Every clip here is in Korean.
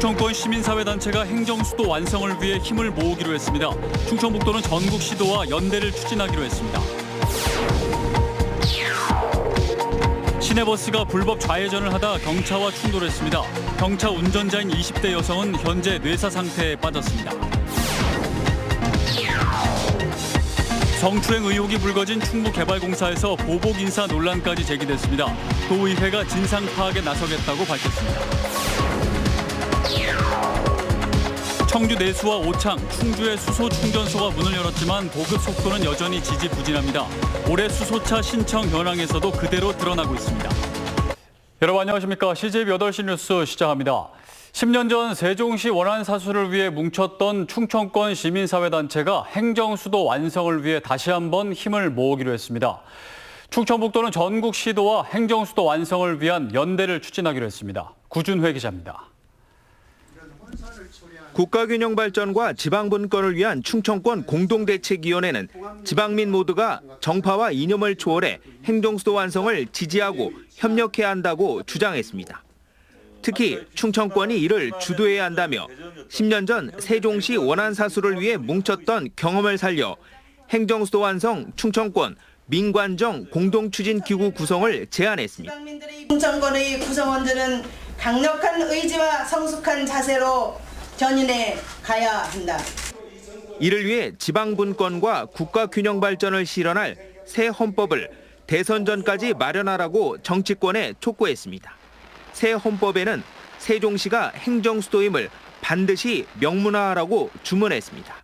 충청권 시민사회단체가 행정수도 완성을 위해 힘을 모으기로 했습니다. 충청북도는 전국 시도와 연대를 추진하기로 했습니다. 시내버스가 불법 좌회전을 하다 경차와 충돌했습니다. 경차 운전자인 20대 여성은 현재 뇌사 상태에 빠졌습니다. 성추행 의혹이 불거진 충북개발공사에서 보복 인사 논란까지 제기됐습니다. 도의회가 진상 파악에 나서겠다고 밝혔습니다. 청주 내수와 오창, 충주의 수소 충전소가 문을 열었지만 보급 속도는 여전히 지지부진합니다. 올해 수소차 신청 현황에서도 그대로 드러나고 있습니다. 여러분 안녕하십니까? CJB 8시 뉴스 시작합니다. 10년 전 세종시 원안 사수를 위해 뭉쳤던 충청권 시민사회단체가 행정수도 완성을 위해 다시 한번 힘을 모으기로 했습니다. 충청북도는 전국 시도와 행정수도 완성을 위한 연대를 추진하기로 했습니다. 구준회 기자입니다. 국가균형 발전과 지방분권을 위한 충청권 공동대책위원회는 지방민 모두가 정파와 이념을 초월해 행정수도 완성을 지지하고 협력해야 한다고 주장했습니다. 특히 충청권이 이를 주도해야 한다며 10년 전 세종시 원안 사수를 위해 뭉쳤던 경험을 살려 행정수도 완성 충청권 민관정 공동추진기구 구성을 제안했습니다. 충청권의 구성원들은 강력한 의지와 성숙한 자세로 전인해 가야 한다. 이를 위해 지방분권과 국가균형 발전을 실현할 새 헌법을 대선 전까지 마련하라고 정치권에 촉구했습니다. 새 헌법에는 세종시가 행정수도임을 반드시 명문화하라고 주문했습니다.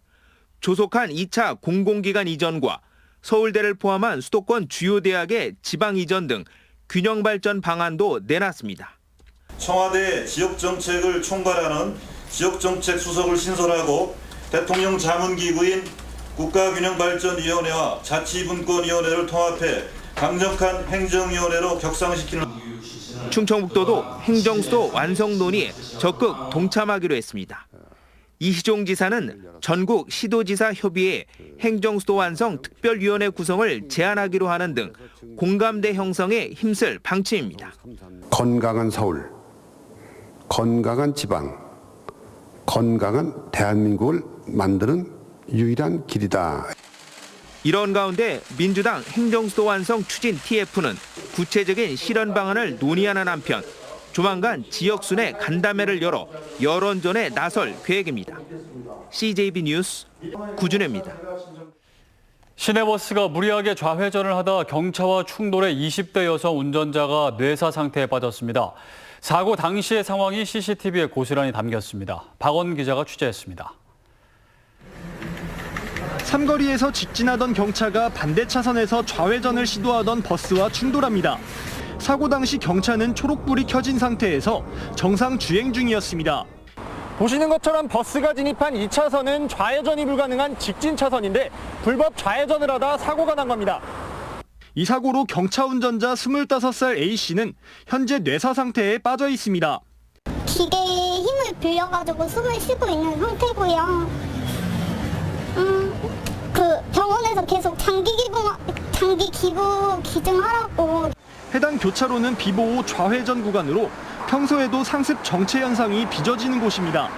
조속한 2차 공공기관 이전과 서울대를 포함한 수도권 주요 대학의 지방 이전 등 균형 발전 방안도 내놨습니다. 청와대 지역정책을 총괄하는 지역정책 수석을 신설하고 대통령 자문기구인 국가균형발전위원회와 자치분권위원회를 통합해 강력한 행정위원회로 격상시키는. 충청북도도 행정수도 완성 논의에 적극 동참하기로 했습니다. 이희종 지사는 전국 시도지사 협의회에 행정수도 완성 특별위원회 구성을 제안하기로 하는 등 공감대 형성에 힘쓸 방침입니다. 건강한 서울, 건강한 지방, 건강한 대한민국을 만드는 유일한 길이다. 이런 가운데 민주당 행정수도 완성 추진 TF는 구체적인 실현 방안을 논의하는 한편 조만간 지역순회 간담회를 열어 여론전에 나설 계획입니다. CJB 뉴스 구준혜입니다. 시내버스가 무리하게 좌회전을 하다 경차와 충돌해 20대 여성 운전자가 뇌사 상태에 빠졌습니다. 사고 당시의 상황이 CCTV에 고스란히 담겼습니다. 박원 기자가 취재했습니다. 삼거리에서 직진하던 경차가 반대 차선에서 좌회전을 시도하던 버스와 충돌합니다. 사고 당시 경차는 초록불이 켜진 상태에서 정상 주행 중이었습니다. 보시는 것처럼 버스가 진입한 2차선은 좌회전이 불가능한 직진 차선인데 불법 좌회전을 하다 사고가 난 겁니다. 이 사고로 경차 운전자 25살 A씨는 현재 뇌사 상태에 빠져 있습니다. 기계에 힘을 빌려가지고 숨을 쉬고 있는 상태고요. 병원에서 계속 장기 기부 기증하라고. 해당 교차로는 비보호 좌회전 구간으로 평소에도 상습 정체 현상이 빚어지는 곳입니다.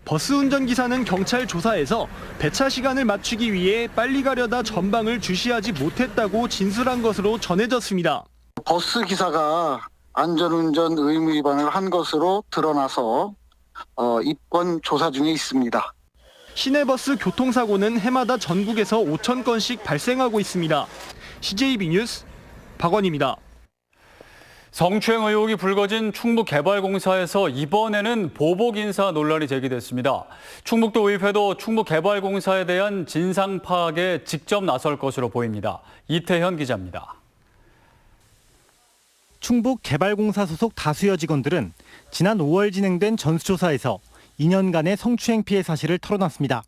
버스 운전기사는 경찰 조사에서 배차 시간을 맞추기 위해 빨리 가려다 전방을 주시하지 못했다고 진술한 것으로 전해졌습니다. 버스 기사가 안전운전 의무 위반을 한 것으로 드러나서 입건 조사 중에 있습니다. 시내버스 교통사고는 해마다 전국에서 5천 건씩 발생하고 있습니다. CJB 뉴스 박원입니다. 성추행 의혹이 불거진 충북개발공사에서 이번에는 보복 인사 논란이 제기됐습니다. 충북도 의회도 충북개발공사에 대한 진상 파악에 직접 나설 것으로 보입니다. 이태현 기자입니다. 충북개발공사 소속 다수여 직원들은 지난 5월 진행된 전수조사에서 2년간의 성추행 피해 사실을 털어놨습니다.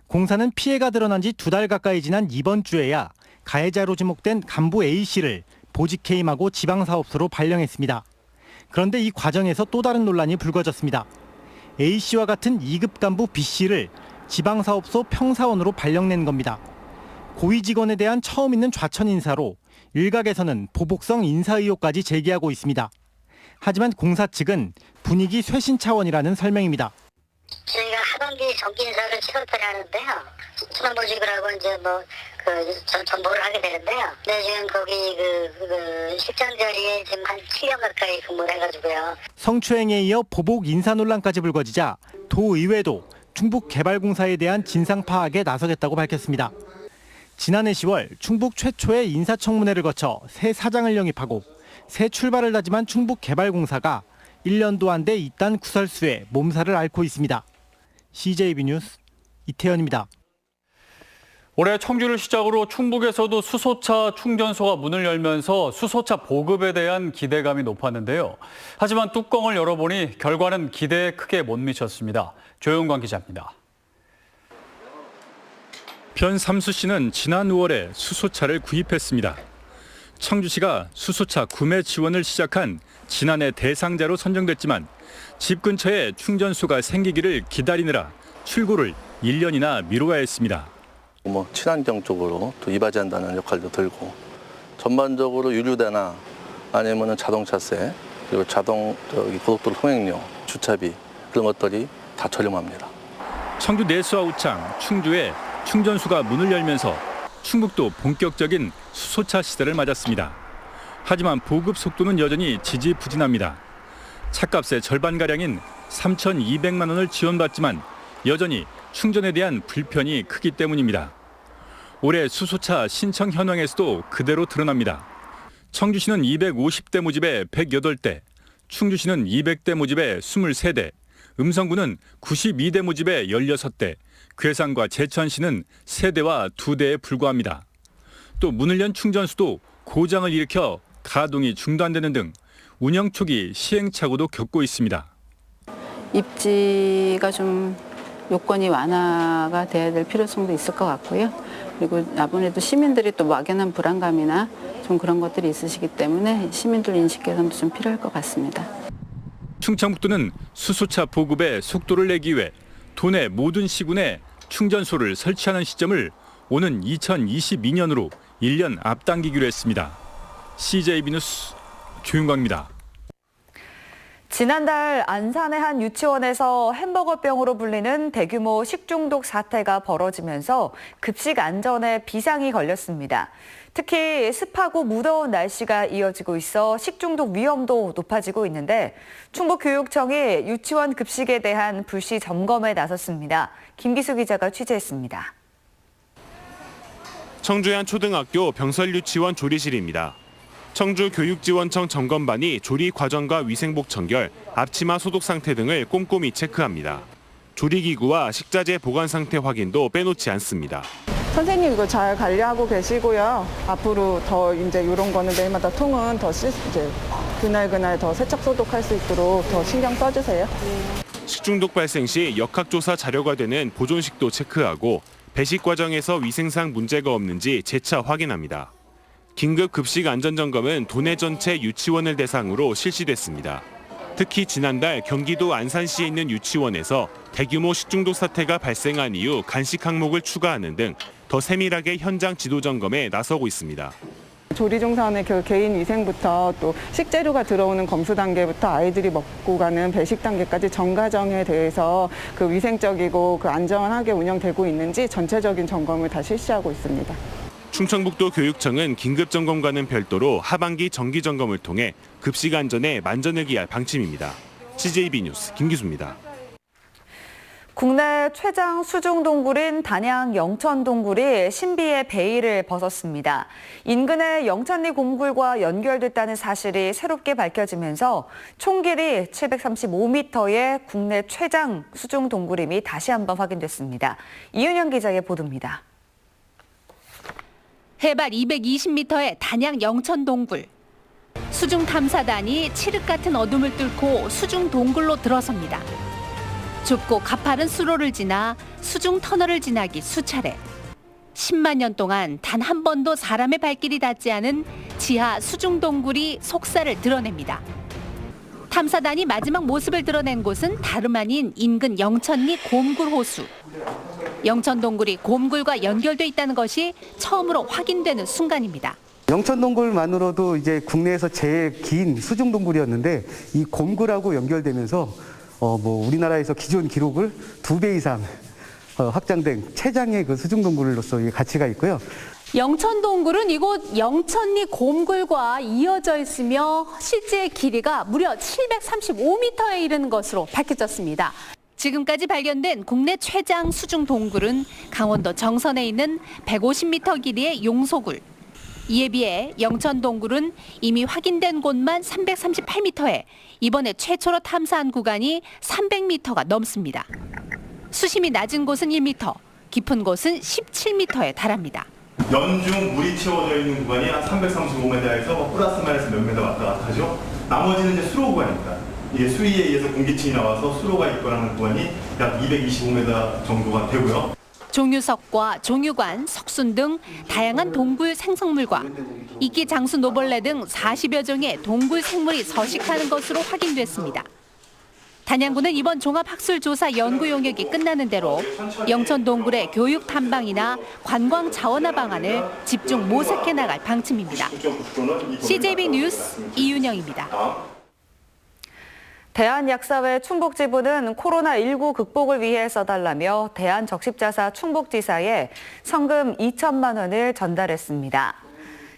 공사는 피해가 드러난 지 2달 가까이 지난 이번 주에야 가해자로 지목된 간부 A씨를 보직해임하고 지방사업소로 발령했습니다. 그런데 이 과정에서 또 다른 논란이 불거졌습니다. A씨와 같은 2급 간부 B씨를 지방사업소 평사원으로 발령낸 겁니다. 고위 직원에 대한 처음 있는 좌천 인사로 일각에서는 보복성 인사 의혹까지 제기하고 있습니다. 하지만 공사 측은 분위기 쇄신 차원이라는 설명입니다. 저희가 하반기 정기 인사를 7월달에 하는데요. 순환보직을 하고 이제 전보를 하게 되는데요. 네, 지금 거기 실장 자리에 지금 한 7년 가까이 근무를 해가지고요. 성추행에 이어 보복 인사 논란까지 불거지자 도의회도 충북개발공사에 대한 진상 파악에 나서겠다고 밝혔습니다. 지난해 10월 충북 최초의 인사청문회를 거쳐 새 사장을 영입하고 새 출발을 다짐한 충북개발공사가 1년도 안 돼 이딴 구설수에 몸살을 앓고 있습니다. CJB 뉴스 이태현입니다. 올해 청주를 시작으로 충북에서도 수소차 충전소가 문을 열면서 수소차 보급에 대한 기대감이 높았는데요. 하지만 뚜껑을 열어보니 결과는 기대에 크게 못 미쳤습니다. 조영관 기자입니다. 변삼수씨는 지난 5월에 수소차를 구입했습니다. 청주시가 수소차 구매 지원을 시작한 지난해 대상자로 선정됐지만 집 근처에 충전소가 생기기를 기다리느라 출고를 1년이나 미뤄야 했습니다. 친환경 쪽으로 또 이바지한다는 역할도 들고 전반적으로 유류대나 아니면 자동차세 그리고 고속도로 통행료, 주차비 그런 것들이 다 저렴합니다. 청주 내수와 우창, 충주에 충전소가 문을 열면서 충북도 본격적인 수소차 시대를 맞았습니다. 하지만 보급 속도는 여전히 지지부진합니다. 차값의 절반가량인 3,200만 원을 지원받지만 여전히 충전에 대한 불편이 크기 때문입니다. 올해 수소차 신청 현황에서도 그대로 드러납니다. 청주시는 250대 모집에 108대, 충주시는 200대 모집에 23대, 음성구는 92대 모집에 16대, 괴산과 제천시는 3대와 2대에 불과합니다. 또 문을 연 충전소도 고장을 일으켜 가동이 중단되는 등 운영 초기 시행착오도 겪고 있습니다. 입지가 좀 요건이 완화가 돼야 될 필요성도 있을 것 같고요. 그리고 아무래도 시민들이 또 막연한 불안감이나 좀 그런 것들이 있으시기 때문에 시민들 인식 개선도 좀 필요할 것 같습니다. 충청북도는 수소차 보급에 속도를 내기 위해 도내 모든 시군에 충전소를 설치하는 시점을 오는 2022년으로 1년 앞당기기로 했습니다. CJB 뉴스 조윤광입니다. 지난달 안산의 한 유치원에서 햄버거병으로 불리는 대규모 식중독 사태가 벌어지면서 급식 안전에 비상이 걸렸습니다. 특히 습하고 무더운 날씨가 이어지고 있어 식중독 위험도 높아지고 있는데 충북교육청이 유치원 급식에 대한 불시 점검에 나섰습니다. 김기수 기자가 취재했습니다. 청주의 한 초등학교 병설유치원 조리실입니다. 청주교육지원청 점검반이 조리 과정과 위생복 청결, 앞치마 소독 상태 등을 꼼꼼히 체크합니다. 조리기구와 식자재 보관 상태 확인도 빼놓지 않습니다. 선생님 이거 잘 관리하고 계시고요. 앞으로 더 이제 이런 거는 매일마다 통은 더 그날 더 세척 소독할 수 있도록 더 신경 써주세요. 식중독 발생 시 역학조사 자료가 되는 보존식도 체크하고 배식 과정에서 위생상 문제가 없는지 재차 확인합니다. 긴급 급식 안전점검은 도내 전체 유치원을 대상으로 실시됐습니다. 특히 지난달 경기도 안산시에 있는 유치원에서 대규모 식중독 사태가 발생한 이후 간식 항목을 추가하는 등 더 세밀하게 현장 지도 점검에 나서고 있습니다. 조리 종사원의 개인 위생부터 또 식재료가 들어오는 검수 단계부터 아이들이 먹고 가는 배식 단계까지 전 과정에 대해서 그 위생적이고 안전하게 운영되고 있는지 전체적인 점검을 다 실시하고 있습니다. 충청북도 교육청은 긴급점검과는 별도로 하반기 정기점검을 통해 급식 안전에 만전을 기할 방침입니다. CJB 뉴스 김기수입니다. 국내 최장 수중동굴인 단양 영천동굴이 신비의 베일을 벗었습니다. 인근의 영천리 곰굴과 연결됐다는 사실이 새롭게 밝혀지면서 총 길이 735m의 국내 최장 수중동굴임이 다시 한번 확인됐습니다. 이윤영 기자의 보도입니다. 해발 220m의 단양 영천동굴. 수중 탐사단이 칠흑 같은 어둠을 뚫고 수중 동굴로 들어섭니다. 좁고 가파른 수로를 지나 수중 터널을 지나기 수차례. 10만 년 동안 단 한 번도 사람의 발길이 닿지 않은 지하 수중 동굴이 속살을 드러냅니다. 탐사단이 마지막 모습을 드러낸 곳은 다름 아닌 인근 영천리 곰굴 호수. 영천동굴이 곰굴과 연결돼 있다는 것이 처음으로 확인되는 순간입니다. 영천동굴만으로도 이제 국내에서 제일 긴 수중동굴이었는데 이 곰굴하고 연결되면서 우리나라에서 기존 기록을 2배 이상 확장된 최장의 그 수중동굴로서 가치가 있고요. 영천동굴은 이곳 영천리 곰굴과 이어져 있으며 실제 길이가 무려 735m에 이르는 것으로 밝혀졌습니다. 지금까지 발견된 국내 최장 수중동굴은 강원도 정선에 있는 150m 길이의 용소굴. 이에 비해 영천동굴은 이미 확인된 곳만 338m에 이번에 최초로 탐사한 구간이 300m가 넘습니다. 수심이 낮은 곳은 1m, 깊은 곳은 17m에 달합니다. 연중 물이 채워져 있는 구간이 한 335m에서 플러스 마이너스 몇 미터 왔다 갔다 하죠. 나머지는 이제 수로 구간입니다. 이게 수위에 의해서 공기층이 나와서 수로가 입고하는 구간이 약 225m 정도가 되고요. 종유석과 종유관, 석순 등 다양한 동굴 생성물과 이끼, 장수, 노벌레 등 40여 종의 동굴 생물이 서식하는 것으로 확인됐습니다. 단양구는 이번 종합학술조사 연구 용역이 끝나는 대로 영천동굴의 교육 탐방이나 관광 자원화 방안을 집중 모색해 나갈 방침입니다. CJB 뉴스 이윤영입니다. 대한약사회 충북지부는 코로나19 극복을 위해 써달라며 대한적십자사 충북지사에 성금 2천만 원을 전달했습니다.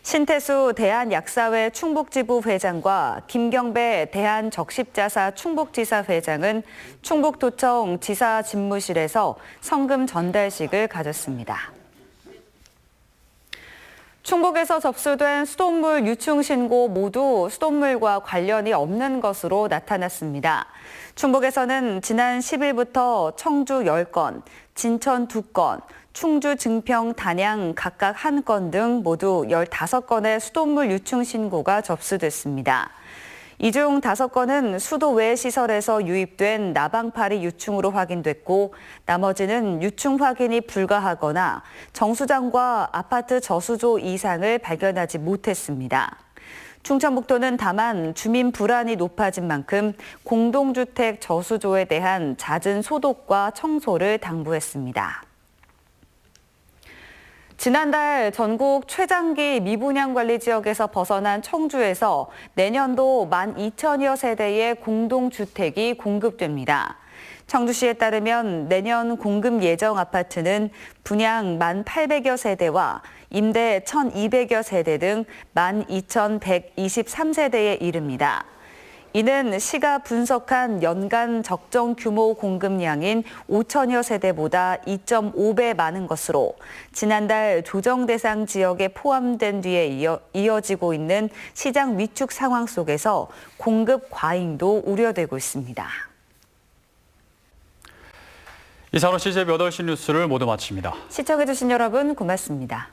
신태수 대한약사회 충북지부 회장과 김경배 대한적십자사 충북지사 회장은 충북도청 지사 집무실에서 성금 전달식을 가졌습니다. 충북에서 접수된 수돗물 유충 신고 모두 수돗물과 관련이 없는 것으로 나타났습니다. 충북에서는 지난 10일부터 청주 10건, 진천 2건, 충주, 증평, 단양 각각 1건 등 모두 15건의 수돗물 유충 신고가 접수됐습니다. 이 중 5건은 수도 외 시설에서 유입된 나방파리 유충으로 확인됐고 나머지는 유충 확인이 불가하거나 정수장과 아파트 저수조 이상을 발견하지 못했습니다. 충청북도는 다만 주민 불안이 높아진 만큼 공동주택 저수조에 대한 잦은 소독과 청소를 당부했습니다. 지난달 전국 최장기 미분양 관리 지역에서 벗어난 청주에서 내년도 12,000여 세대의 공동주택이 공급됩니다. 청주시에 따르면 내년 공급 예정 아파트는 분양 1,800여 세대와 임대 1,200여 세대 등 12,123세대에 이릅니다. 이는 시가 분석한 연간 적정 규모 공급량인 5천여 세대보다 2.5배 많은 것으로 지난달 조정 대상 지역에 포함된 뒤에 이어지고 있는 시장 위축 상황 속에서 공급 과잉도 우려되고 있습니다. 이상으로 CJB 8시 뉴스를 모두 마칩니다. 시청해주신 여러분 고맙습니다.